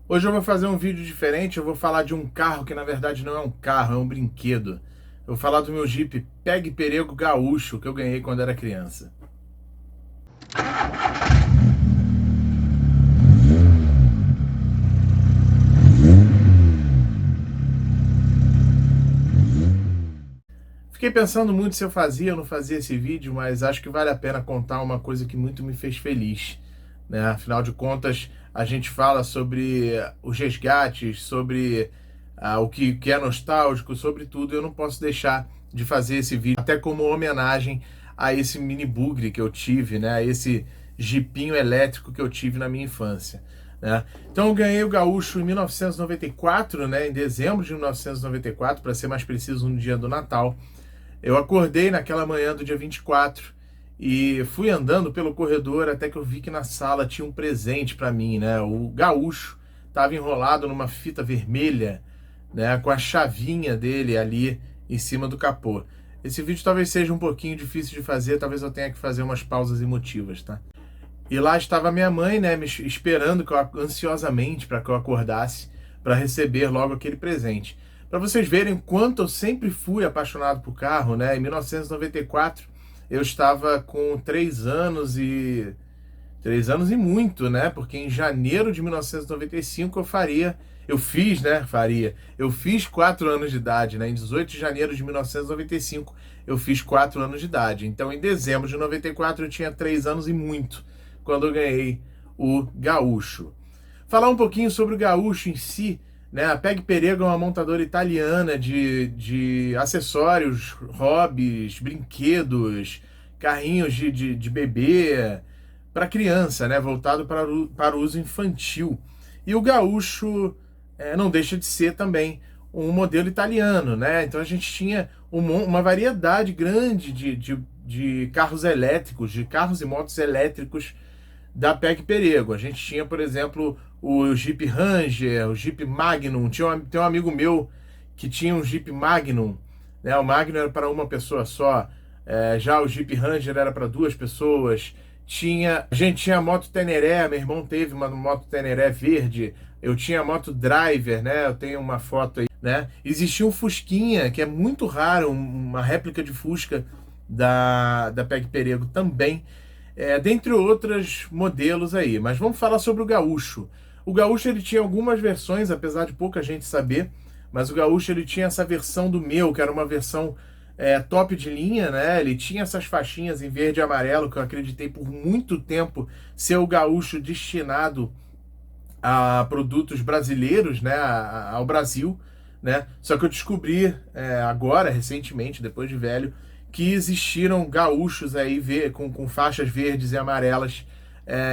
Hoje eu vou fazer um vídeo diferente, eu vou falar de um carro que na verdade não é um carro, é um brinquedo. Eu vou falar do meu Jeep Pegue Perego Gaúcho que eu ganhei quando era criança. Fiquei pensando muito se eu fazia ou não fazia esse vídeo, mas acho que vale a pena contar uma coisa que muito me fez feliz, né? Afinal de contas, a gente fala sobre os resgates, sobre o que é nostálgico, sobre tudo. Eu não posso deixar de fazer esse vídeo, até como homenagem a esse mini bugre que eu tive, né? A esse jipinho elétrico que eu tive na minha infância, né? Então eu ganhei o Gaúcho em 1994, né? Em dezembro de 1994, para ser mais preciso, no dia do Natal. Eu acordei naquela manhã do dia 24 e fui andando pelo corredor até que eu vi que na sala tinha um presente para mim, né? O Gaúcho estava enrolado numa fita vermelha, né? Com a chavinha dele ali em cima do capô. Esse vídeo talvez seja um pouquinho difícil de fazer, talvez eu tenha que fazer umas pausas emotivas, tá? E lá estava minha mãe, né, me esperando ansiosamente para que eu acordasse para receber logo aquele presente. Para vocês verem quanto eu sempre fui apaixonado por carro, né? Em 1994 eu estava com 3 anos e muito, né? Porque em janeiro de 1995 eu fiz 4 anos de idade, né? Em 18 de janeiro de 1995 eu fiz 4 anos de idade. Então em dezembro de 94 eu tinha 3 anos e muito quando eu ganhei o Gaúcho. Falar um pouquinho sobre o Gaúcho em si, né? A Peg Perego é uma montadora italiana de acessórios, hobbies, brinquedos, carrinhos de bebê para criança, né? Voltado para o uso infantil. E o Gaúcho não deixa de ser também um modelo italiano, né? Então a gente tinha uma variedade grande de carros elétricos, de carros e motos elétricos da Peg Perego. A gente tinha, por exemplo, o Jeep Ranger, o Jeep Magnum. Tem um amigo meu que tinha um Jeep Magnum, né? O Magnum era para uma pessoa só, já o Jeep Ranger era para duas pessoas. A gente tinha a moto Teneré, meu irmão teve uma moto Teneré verde. Eu tinha a moto Driver, né? Eu tenho uma foto aí, né? Existia um Fusquinha, que é muito raro, uma réplica de Fusca da Peg Perego também, dentre outros modelos aí. Mas vamos falar sobre o Gaúcho. O Gaúcho ele tinha algumas versões, apesar de pouca gente saber, mas o Gaúcho ele tinha essa versão do meu, que era uma versão top de linha, né? Ele tinha essas faixinhas em verde e amarelo, que eu acreditei por muito tempo ser o Gaúcho destinado a produtos brasileiros, né? Ao Brasil, né? Só que eu descobri agora, recentemente, depois de velho, que existiram gaúchos aí com faixas verdes e amarelas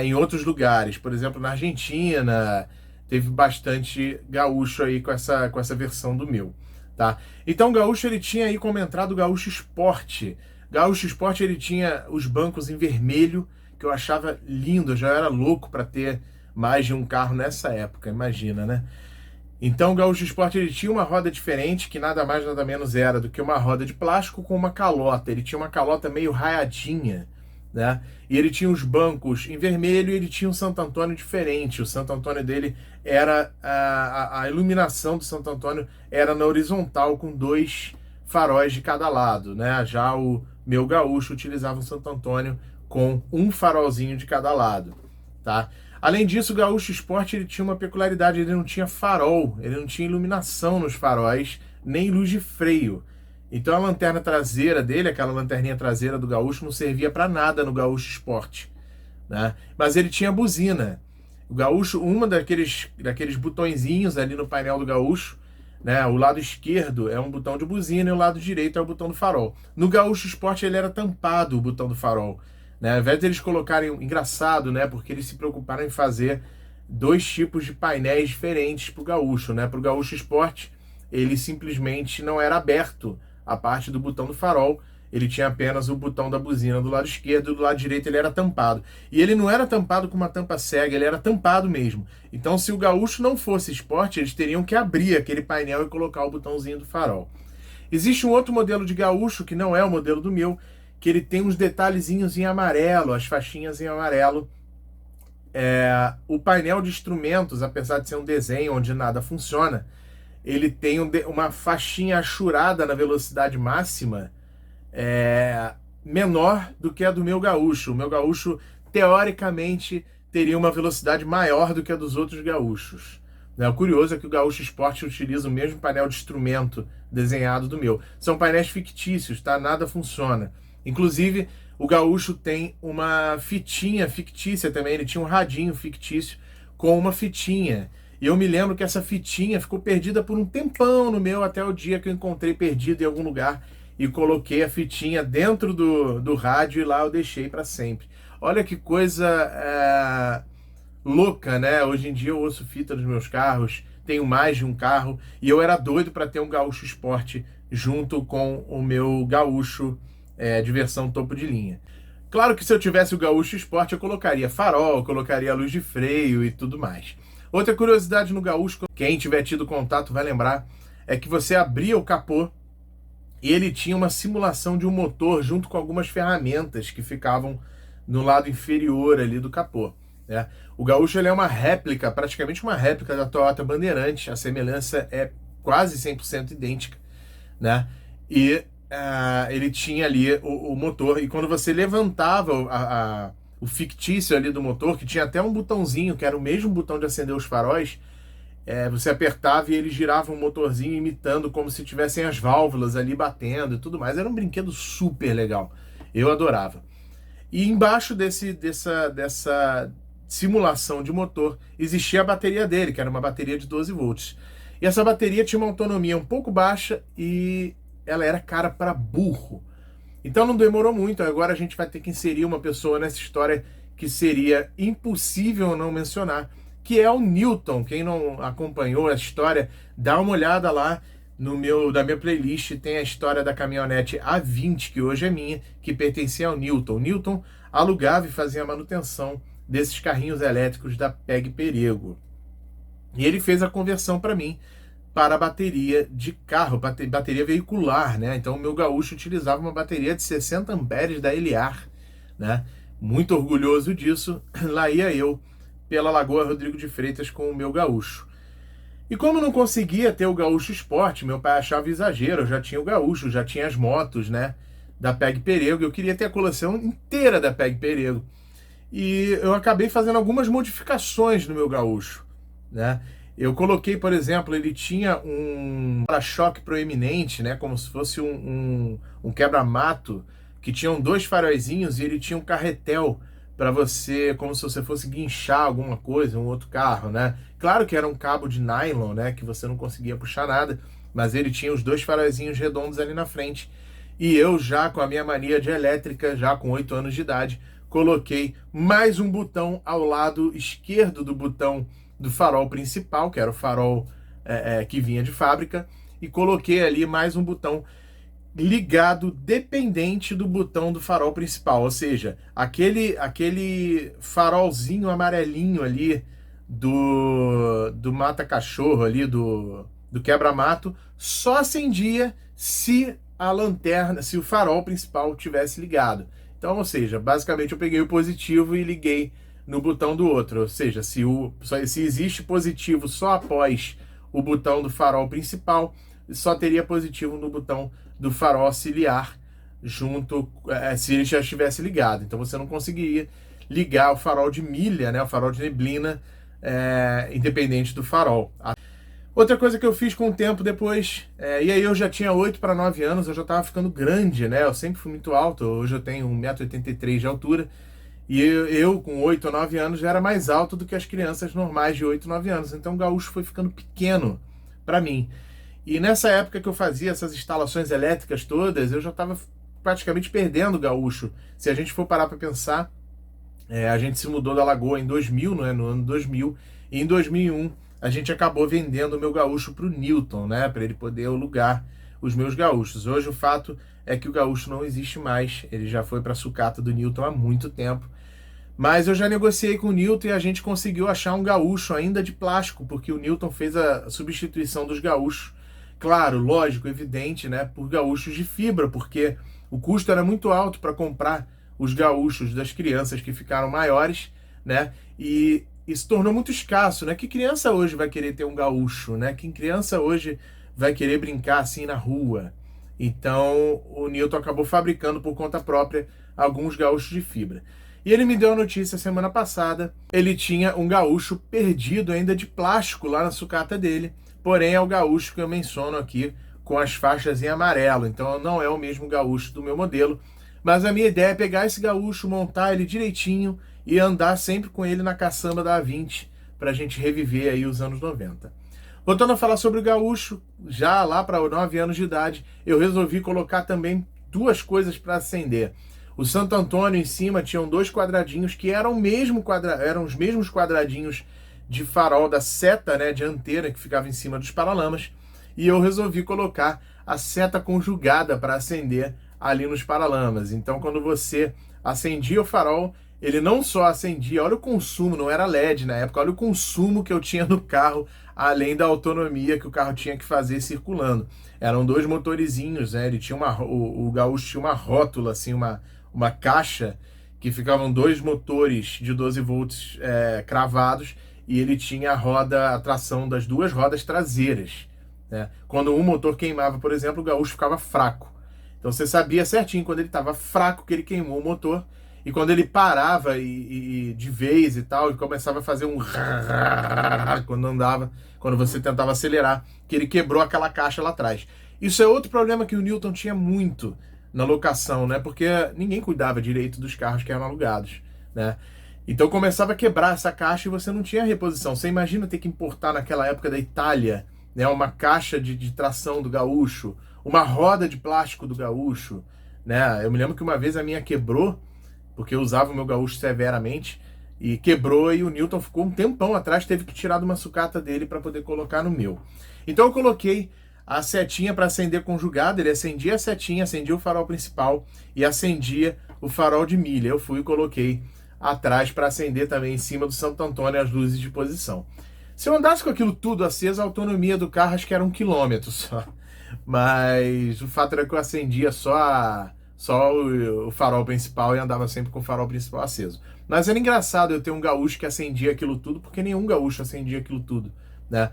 em outros lugares. Por exemplo, na Argentina, teve bastante gaúcho aí com essa versão do meu, tá? Então o gaúcho ele tinha aí como entrada o Gaúcho Sport. Gaúcho Sport ele tinha os bancos em vermelho, que eu achava lindo, eu já era louco para ter mais de um carro nessa época, imagina, né? Então o Gaúcho Sport ele tinha uma roda diferente, que nada mais nada menos era do que uma roda de plástico com uma calota. Ele tinha uma calota meio raiadinha, né? E ele tinha os bancos em vermelho e ele tinha um Santo Antônio diferente. O Santo Antônio dele era a iluminação do Santo Antônio era na horizontal com dois faróis de cada lado, né? Já o meu Gaúcho utilizava um Santo Antônio com um farolzinho de cada lado, tá? Além disso, o Gaúcho Sport ele tinha uma peculiaridade, ele não tinha farol, ele não tinha iluminação nos faróis, nem luz de freio. Então a lanterna traseira dele, aquela lanterninha traseira do Gaúcho, não servia para nada no Gaúcho Sport, né? Mas ele tinha buzina. O Gaúcho, uma daqueles botõezinhos ali no painel do Gaúcho, né? O lado esquerdo é um botão de buzina e o lado direito é o botão do farol. No Gaúcho Sport ele era tampado, o botão do farol, né? Ao invés de eles colocarem, engraçado, né? Porque eles se preocuparam em fazer dois tipos de painéis diferentes para o Gaúcho, né? Para o Gaúcho Sport, ele simplesmente não era aberto a parte do botão do farol, ele tinha apenas o botão da buzina do lado esquerdo e do lado direito ele era tampado. E ele não era tampado com uma tampa cega, ele era tampado mesmo. Então, se o Gaúcho não fosse Sport, eles teriam que abrir aquele painel e colocar o botãozinho do farol. Existe um outro modelo de Gaúcho, que não é o modelo do meu, que ele tem uns detalhezinhos em amarelo, as faixinhas em amarelo o painel de instrumentos, apesar de ser um desenho onde nada funciona, ele tem uma faixinha achurada na velocidade máxima menor do que a do meu gaúcho. O meu gaúcho, teoricamente, teria uma velocidade maior do que a dos outros gaúchos. Né? O curioso é que o Gaúcho Sport utiliza o mesmo painel de instrumento desenhado do meu. São painéis fictícios, tá? Nada funciona. Inclusive, o Gaúcho tem uma fitinha fictícia também. Ele tinha um radinho fictício com uma fitinha. E eu me lembro que essa fitinha ficou perdida por um tempão no meu, até o dia que eu encontrei perdido em algum lugar e coloquei a fitinha dentro do rádio e lá eu deixei para sempre. Olha que coisa louca, né? Hoje em dia eu ouço fita nos meus carros, tenho mais de um carro e eu era doido para ter um Gaúcho Sport junto com o meu Gaúcho de versão topo de linha. Claro que se eu tivesse o Gaúcho Sport eu colocaria farol, colocaria luz de freio e tudo mais. Outra curiosidade no Gaúcho, quem tiver tido contato vai lembrar, é que você abria o capô e ele tinha uma simulação de um motor junto com algumas ferramentas que ficavam no lado inferior ali do capô. Né? O Gaúcho ele é uma réplica, praticamente uma réplica da Toyota Bandeirante, a semelhança é quase 100% idêntica. Né? E ele tinha ali o motor, e quando você levantava o fictício ali do motor, que tinha até um botãozinho, que era o mesmo botão de acender os faróis, você apertava e ele girava um motorzinho imitando como se tivessem as válvulas ali batendo e tudo mais. Era um brinquedo super legal. Eu adorava. E embaixo dessa simulação de motor existia a bateria dele, que era uma bateria de 12 volts. E essa bateria tinha uma autonomia um pouco baixa e ela era cara para burro. Então não demorou muito. Agora a gente vai ter que inserir uma pessoa nessa história que seria impossível não mencionar, que é o Newton. Quem não acompanhou a história, dá uma olhada lá da minha playlist, tem a história da caminhonete A20, que hoje é minha, que pertencia ao Newton. O Newton alugava e fazia a manutenção desses carrinhos elétricos da PEG Perego. E ele fez a conversão para mim para a bateria de carro, bateria veicular, né? Então o meu Gaúcho utilizava uma bateria de 60 amperes da Eliar, né? Muito orgulhoso disso, lá ia eu pela Lagoa Rodrigo de Freitas com o meu Gaúcho. E como não conseguia ter o Gaúcho Sport, meu pai achava exagero, eu já tinha o Gaúcho, já tinha as motos, né, da PEG Perego, eu queria ter a coleção inteira da PEG Perego. E eu acabei fazendo algumas modificações no meu Gaúcho, né? Eu coloquei, por exemplo, ele tinha um para-choque proeminente, né, como se fosse um quebra-mato, que tinham 2 faróizinhos e ele tinha um carretel para você, como se você fosse guinchar alguma coisa, um outro carro, né? Claro que era um cabo de nylon, né, que você não conseguia puxar nada, mas ele tinha os 2 faróizinhos redondos ali na frente. E eu já, com a minha mania de elétrica, já com 8 anos de idade, coloquei mais um botão ao lado esquerdo do botão do farol principal, que era o farol que vinha de fábrica, e coloquei ali mais um botão ligado dependente do botão do farol principal, ou seja, aquele farolzinho amarelinho ali do mata-cachorro ali, do quebra-mato, só acendia se a lanterna, se o farol principal tivesse ligado. Então, ou seja, basicamente eu peguei o positivo e liguei no botão do outro, ou seja, se existe positivo só após o botão do farol principal, só teria positivo no botão do farol auxiliar junto, se ele já estivesse ligado. Então você não conseguiria ligar o farol de milha, né, o farol de neblina, independente do farol. Outra coisa que eu fiz com o tempo depois, e aí eu já tinha 8 para 9 anos, eu já estava ficando grande, né? Eu sempre fui muito alto, hoje eu tenho 1,83 m de altura, e eu com 8 ou 9 anos já era mais alto do que as crianças normais de 8 ou 9 anos. Então o Gaúcho foi ficando pequeno para mim. E nessa época que eu fazia essas instalações elétricas todas, eu já estava praticamente perdendo o Gaúcho. Se a gente for parar para pensar, a gente se mudou da Lagoa em 2000, né, no ano 2000, e em 2001 a gente acabou vendendo o meu Gaúcho para o Newton, né, para ele poder alugar os meus Gaúchos. Hoje o fato é que o Gaúcho não existe mais, ele já foi para a sucata do Newton há muito tempo. Mas eu já negociei com o Newton e a gente conseguiu achar um Gaúcho ainda de plástico, porque o Newton fez a substituição dos Gaúchos. Claro, lógico, evidente, né, por gaúchos de fibra, porque o custo era muito alto para comprar os gaúchos das crianças que ficaram maiores, né? E isso tornou muito escasso, né? Que criança hoje vai querer ter um gaúcho, né? Que criança hoje vai querer brincar assim na rua? Então, o Newton acabou fabricando por conta própria alguns gaúchos de fibra. E ele me deu a notícia semana passada, ele tinha um gaúcho perdido ainda de plástico lá na sucata dele, porém é o gaúcho que eu menciono aqui com as faixas em amarelo, então não é o mesmo gaúcho do meu modelo, mas a minha ideia é pegar esse gaúcho, montar ele direitinho e andar sempre com ele na caçamba da A20 para a gente reviver aí os anos 90. Voltando a falar sobre o gaúcho, já lá para 9 anos de idade, eu resolvi colocar também duas coisas para acender. O Santo Antônio em cima tinham dois quadradinhos que eram, eram os mesmos quadradinhos de farol da seta, né, dianteira que ficava em cima dos paralamas, e eu resolvi colocar a seta conjugada para acender ali nos paralamas. Então, quando você acendia o farol, ele não só acendia, olha o consumo, não era LED na época, olha o consumo que eu tinha no carro, além da autonomia que o carro tinha que fazer circulando. Eram dois motorizinhos, né? Ele tinha o Gaúcho tinha uma rótula, assim, uma caixa que ficavam dois motores de 12 volts cravados, e ele tinha a tração das duas rodas traseiras, né? Quando um motor queimava, por exemplo, o Gaúcho ficava fraco. Então você sabia certinho quando ele estava fraco que ele queimou o motor, e quando ele parava e de vez e tal, e começava a fazer um quando andava, quando você tentava acelerar, que ele quebrou aquela caixa lá atrás. Isso é outro problema que o Newton tinha muito na locação, né? Porque ninguém cuidava direito dos carros que eram alugados, né? Então começava a quebrar essa caixa e você não tinha reposição. Você imagina ter que importar naquela época da Itália, né, uma caixa de tração do Gaúcho, uma roda de plástico do Gaúcho, né? Eu me lembro que uma vez a minha quebrou, porque eu usava o meu Gaúcho severamente, e quebrou, e o Newton ficou um tempão atrás, teve que tirar de uma sucata dele para poder colocar no meu. Então eu coloquei a setinha para acender conjugada, ele acendia a setinha, acendia o farol principal e acendia o farol de milha. Eu fui e coloquei atrás para acender também em cima do Santo Antônio as luzes de posição. Se eu andasse com aquilo tudo aceso, a autonomia do carro acho que era 1 quilômetro só. Mas o fato era que eu acendia só o farol principal e andava sempre com o farol principal aceso. Mas era engraçado eu ter um gaúcho que acendia aquilo tudo, porque nenhum gaúcho acendia aquilo tudo, né?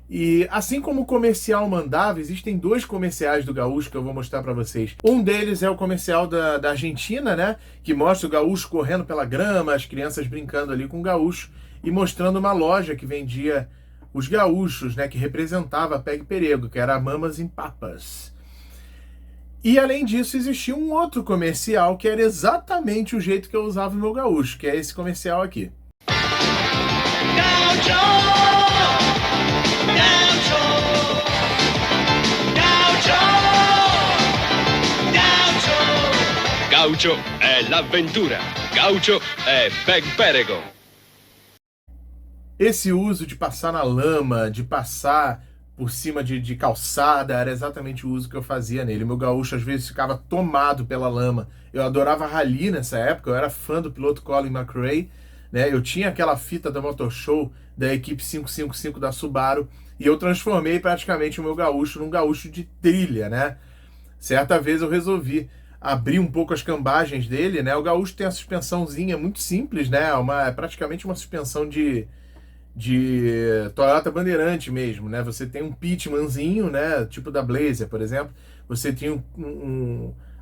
E assim como o comercial mandava, existem dois comerciais do gaúcho que eu vou mostrar para vocês. Um deles é o comercial da Argentina, né? Que mostra o gaúcho correndo pela grama, as crianças brincando ali com o gaúcho, e mostrando uma loja que vendia os gaúchos, né? Que representava a Peg Perego, que era a Mamas em Papas. E além disso, existia um outro comercial que era exatamente o jeito que eu usava o meu gaúcho, que é esse comercial aqui. Gaucho è l'avventura. Gaucho è Peg Perego. Esse uso de passar na lama, de passar por cima de calçada, era exatamente o uso que eu fazia nele. Meu gaúcho às vezes ficava tomado pela lama. Eu adorava rally nessa época, eu era fã do piloto Colin McRae, né? Eu tinha aquela fita da Motor Show da equipe 555 da Subaru, e eu transformei praticamente o meu gaúcho num gaúcho de trilha, né? Certa vez eu resolvi abrir um pouco as cambagens dele, né? O gaúcho tem a suspensãozinha muito simples, né? É praticamente uma suspensão de Toyota Bandeirante mesmo, né? Você tem um pitmanzinho, né? Tipo da Blazer, por exemplo. Você tinha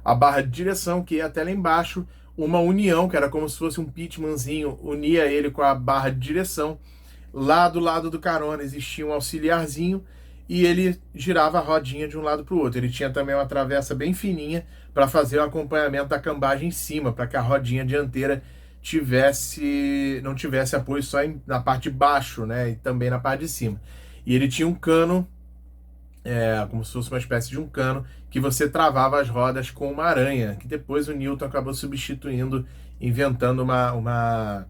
a barra de direção que ia até lá embaixo, uma união, que era como se fosse um pitmanzinho, unia ele com a barra de direção. Lá do lado do carona existia um auxiliarzinho e ele girava a rodinha de um lado para o outro. Ele tinha também uma travessa bem fininha para fazer o acompanhamento da cambagem em cima, para que a rodinha dianteira não tivesse apoio só na parte de baixo, né, e também na parte de cima. E ele tinha um cano, como se fosse uma espécie de um cano, que você travava as rodas com uma aranha, que depois o Newton acabou substituindo, inventando uma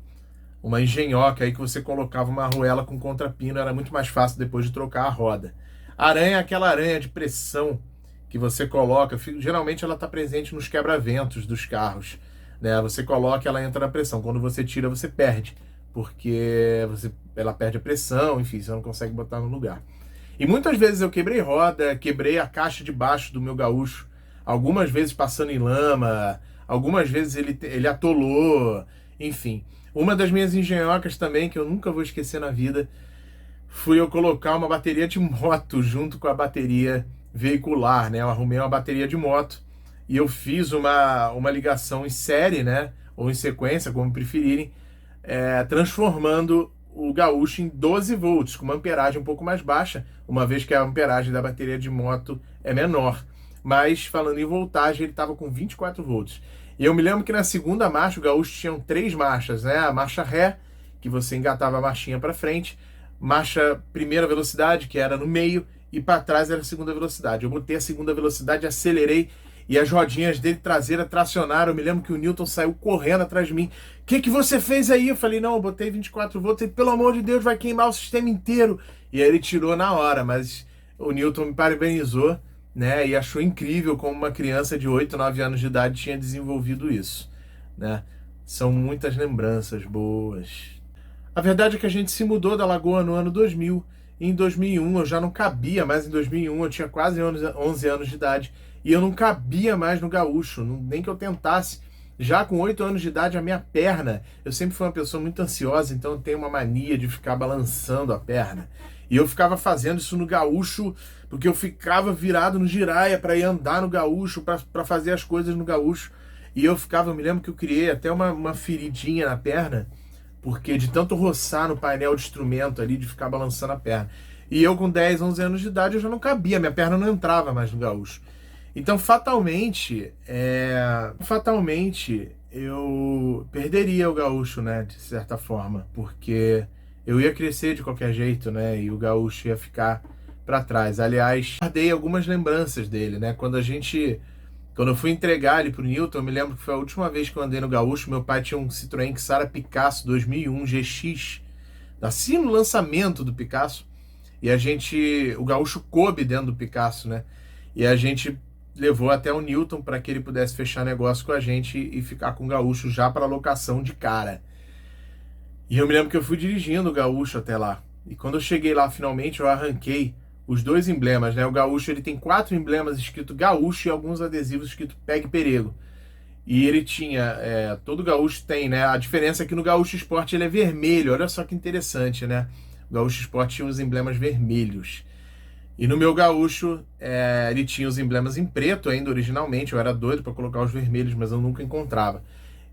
engenhoca aí que você colocava uma arruela com contrapino, era muito mais fácil depois de trocar a roda. A aranha é aquela aranha de pressão que você coloca, geralmente ela está presente nos quebra-ventos dos carros, né? Você coloca, ela entra na pressão. Quando você tira, você perde, porque ela perde a pressão, enfim, você não consegue botar no lugar. E muitas vezes eu quebrei roda, quebrei a caixa de baixo do meu gaúcho, algumas vezes passando em lama, algumas vezes ele atolou, enfim. Uma das minhas engenhocas também, que eu nunca vou esquecer na vida, fui eu colocar uma bateria de moto junto com a bateria veicular, né? Eu arrumei uma bateria de moto e eu fiz uma ligação em série, né? Ou em sequência, como preferirem, transformando o Gaúcho em 12 volts, com uma amperagem um pouco mais baixa, uma vez que a amperagem da bateria de moto é menor. Mas, falando em voltagem, ele estava com 24 volts. E eu me lembro que na segunda marcha, o Gaúcho tinha 3 marchas, né? A marcha ré, que você engatava a marchinha para frente, marcha primeira velocidade, que era no meio, e para trás era a segunda velocidade. Eu botei a segunda velocidade, acelerei, e as rodinhas dele traseira tracionaram. Eu me lembro que o Newton saiu correndo atrás de mim. O que você fez aí? Eu falei, não, eu botei 24 volts. Ele, pelo amor de Deus, vai queimar o sistema inteiro. E aí ele tirou na hora, mas o Newton me parabenizou, né? E achou incrível como uma criança de 8, 9 anos de idade tinha desenvolvido isso, né? São muitas lembranças boas. A verdade é que a gente se mudou da Lagoa no ano 2000. E em 2001 eu já não cabia mais. Em 2001 eu tinha quase 11 anos de idade. E eu não cabia mais no Gaúcho, nem que eu tentasse. Já com 8 anos de idade, a minha perna... Eu sempre fui uma pessoa muito ansiosa, então eu tenho uma mania de ficar balançando a perna. E eu ficava fazendo isso no Gaúcho, porque eu ficava virado no giraia para ir andar no Gaúcho, para fazer as coisas no Gaúcho. E eu me lembro que eu criei até uma feridinha na perna, porque de tanto roçar no painel de instrumento ali, de ficar balançando a perna. E eu com 10, 11 anos de idade, eu já não cabia, minha perna não entrava mais no Gaúcho. Então, fatalmente, eu perderia o Gaúcho, né, de certa forma, porque eu ia crescer de qualquer jeito, né, e o Gaúcho ia ficar para trás. Aliás, guardei algumas lembranças dele, né, quando eu fui entregar ele pro Newton, eu me lembro que foi a última vez que eu andei no Gaúcho. Meu pai tinha um Citroën Xara Picasso 2001 GX, assim no lançamento do Picasso, e o Gaúcho coube dentro do Picasso, né, e a gente levou até o Newton para que ele pudesse fechar negócio com a gente e ficar com o Gaúcho já para locação de cara. E eu me lembro que eu fui dirigindo o Gaúcho até lá. E quando eu cheguei lá, finalmente, eu arranquei os 2 emblemas, né? O Gaúcho, ele tem 4 emblemas escrito Gaúcho e alguns adesivos escrito Pegue Perego. E ele tinha, todo Gaúcho tem, né? A diferença é que no Gaúcho Sport ele é vermelho. Olha só que interessante, né? O Gaúcho Sport tinha os emblemas vermelhos. E no meu Gaúcho, ele tinha os emblemas em preto ainda, originalmente. Eu era doido para colocar os vermelhos, mas eu nunca encontrava.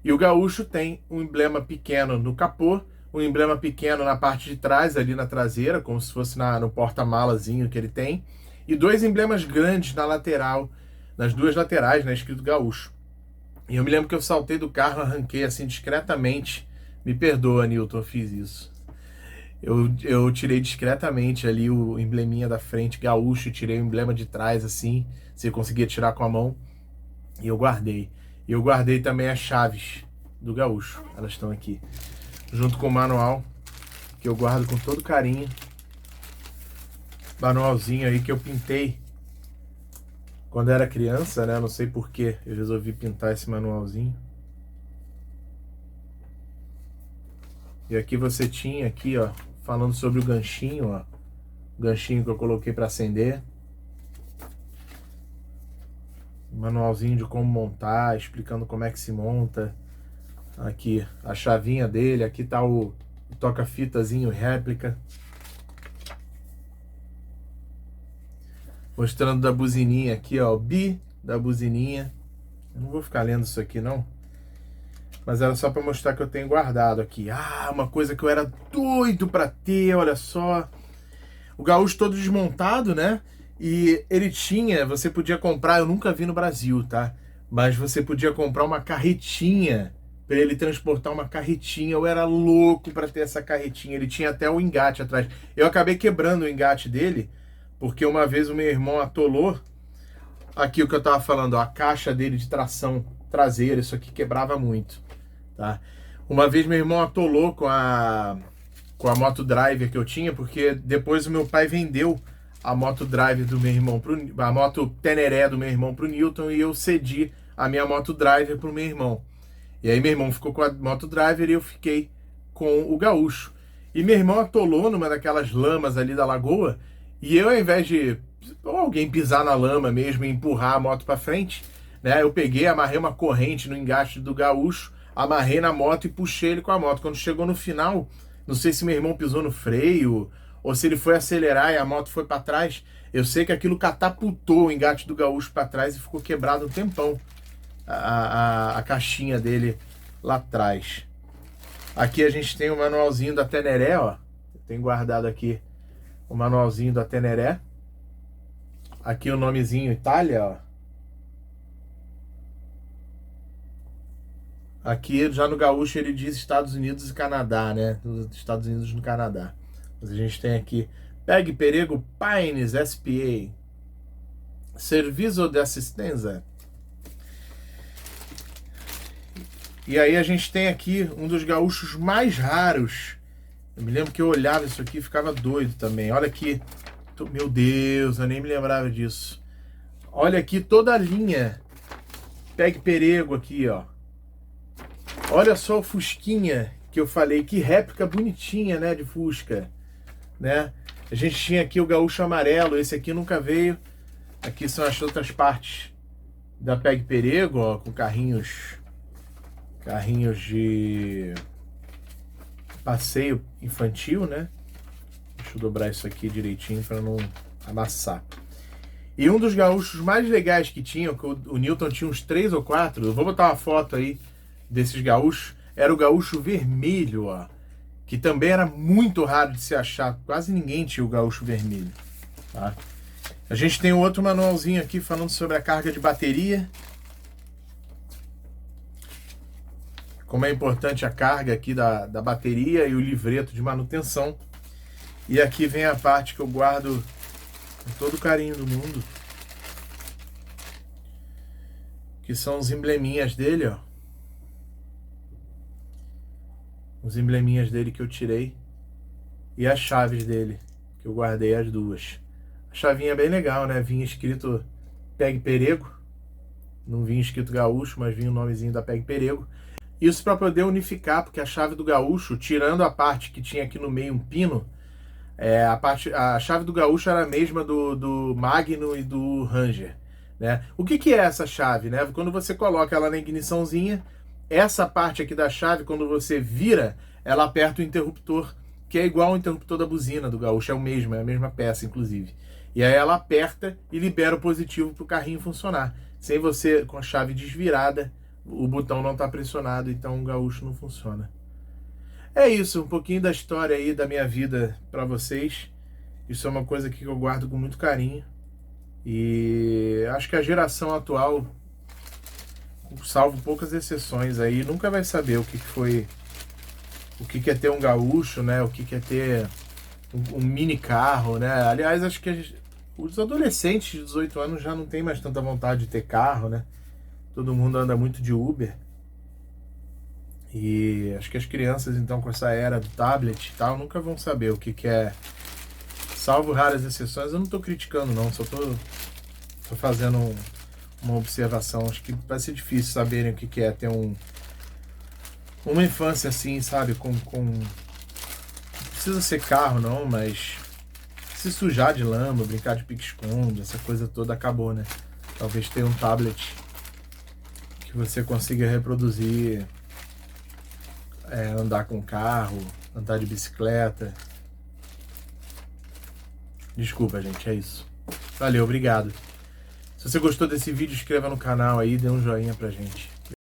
E o Gaúcho tem um emblema pequeno no capô, um emblema pequeno na parte de trás, ali na traseira, como se fosse no porta-malazinho que ele tem, e 2 emblemas grandes na lateral, nas 2 laterais, né, escrito Gaúcho. E eu me lembro que eu saltei do carro, arranquei assim discretamente. Me perdoa, Newton, eu fiz isso. Eu tirei discretamente ali o embleminha da frente, Gaúcho, e tirei o emblema de trás, assim, se eu conseguia tirar com a mão, e eu guardei. E eu guardei também as chaves do Gaúcho, elas estão aqui, junto com o manual, que eu guardo com todo carinho. Manualzinho aí que eu pintei quando era criança, né, não sei porquê, eu resolvi pintar esse manualzinho. E aqui você tinha, aqui, ó, falando sobre o ganchinho, ó. O ganchinho que eu coloquei para acender. Manualzinho de como montar, explicando como é que se monta. Aqui, a chavinha dele. Aqui tá o toca-fitazinho réplica. Mostrando da buzininha aqui, ó. O bi da buzininha. Eu não vou ficar lendo isso aqui, não. Mas era só para mostrar que eu tenho guardado aqui. Ah, uma coisa que eu era doido para ter, olha só. O Gaúcho todo desmontado, né? E ele tinha, você podia comprar, eu nunca vi no Brasil, tá? Mas você podia comprar uma carretinha, para ele transportar uma carretinha. Eu era louco para ter essa carretinha. Ele tinha até o engate atrás. Eu acabei quebrando o engate dele, porque uma vez o meu irmão atolou. Aqui o que eu tava falando, ó, a caixa dele de tração traseira, isso aqui quebrava muito. Tá? Uma vez meu irmão atolou com a moto driver que eu tinha, porque depois o meu pai vendeu a moto driver do meu irmão, a moto Teneré do meu irmão pro Newton, e eu cedi a minha moto driver pro meu irmão. E aí meu irmão ficou com a moto driver e eu fiquei com o Gaúcho. E meu irmão atolou numa daquelas lamas ali da lagoa, e eu, ao invés de alguém pisar na lama mesmo e empurrar a moto para frente, né, eu peguei, amarrei uma corrente no engate do Gaúcho, amarrei na moto e puxei ele com a moto. Quando chegou no final, não sei se meu irmão pisou no freio ou se ele foi acelerar e a moto foi para trás. Eu sei que aquilo catapultou o engate do gaúcho para trás e ficou quebrado um tempão. A caixinha dele lá atrás. Aqui a gente tem o manualzinho da Teneré, ó. Eu tenho guardado aqui o manualzinho da Teneré. Aqui o nomezinho Itália, ó. Aqui já no gaúcho ele diz Estados Unidos e Canadá, né? Dos Estados Unidos no Canadá. Mas a gente tem aqui Peg Perego Pines SPA. Serviço de Assistência. E aí a gente tem aqui um dos gaúchos mais raros. Eu me lembro que eu olhava isso aqui e ficava doido também. Olha aqui. Meu Deus, eu nem me lembrava disso. Olha aqui toda a linha Peg Perego aqui, ó. Olha só o Fusquinha que eu falei. Que réplica bonitinha, né, de Fusca. Né? A gente tinha aqui o gaúcho amarelo. Esse aqui nunca veio. Aqui são as outras partes da Peg Perego, ó, com carrinhos de passeio infantil, né? Deixa eu dobrar isso aqui direitinho para não amassar. E um dos gaúchos mais legais que tinha, que o Newton tinha uns 3 ou 4, eu vou botar uma foto aí desses gaúchos, era o gaúcho vermelho, ó, que também era muito raro de se achar, quase ninguém tinha o gaúcho vermelho, tá? A gente tem outro manualzinho aqui falando sobre a carga de bateria. Como é importante a carga aqui da bateria e o livreto de manutenção. E aqui vem a parte que eu guardo com todo o carinho do mundo. Que são os embleminhas dele, ó. Os embleminhas dele que eu tirei. E as chaves dele, que eu guardei as duas. A chavinha é bem legal, né? Vinha escrito Peg Perego. Não vinha escrito gaúcho, mas vinha o nomezinho da Peg Perego. Isso para poder unificar, porque a chave do gaúcho, tirando a parte que tinha aqui no meio um pino, a chave do gaúcho era a mesma do Magno e do Ranger, né? O que é essa chave, né? Quando você coloca ela na igniçãozinha, essa parte aqui da chave, quando você vira, ela aperta o interruptor, que é igual ao interruptor da buzina do gaúcho, é o mesmo, é a mesma peça, inclusive. E aí ela aperta e libera o positivo para o carrinho funcionar. Sem você, com a chave desvirada, o botão não está pressionado, então o gaúcho não funciona. É isso, um pouquinho da história aí da minha vida para vocês. Isso é uma coisa que eu guardo com muito carinho. E acho que a geração atual, salvo poucas exceções aí, nunca vai saber o que foi, o que é ter um gaúcho, né? O que é ter um mini carro, né? Aliás, acho que os adolescentes de 18 anos já não tem mais tanta vontade de ter carro, né? Todo mundo anda muito de Uber. E acho que as crianças, então, com essa era do tablet e tal, nunca vão saber o que é. Salvo raras exceções, eu não tô criticando, não. Só tô fazendo uma observação. Acho que vai ser difícil saberem o que é ter uma infância assim, sabe? Não precisa ser carro, não, mas se sujar de lama, brincar de pique-esconde, essa coisa toda acabou, né? Talvez ter um tablet que você consiga reproduzir, andar com carro, andar de bicicleta. Desculpa, gente, é isso. Valeu, obrigado. Se você gostou desse vídeo, inscreva no canal aí, dê um joinha pra gente.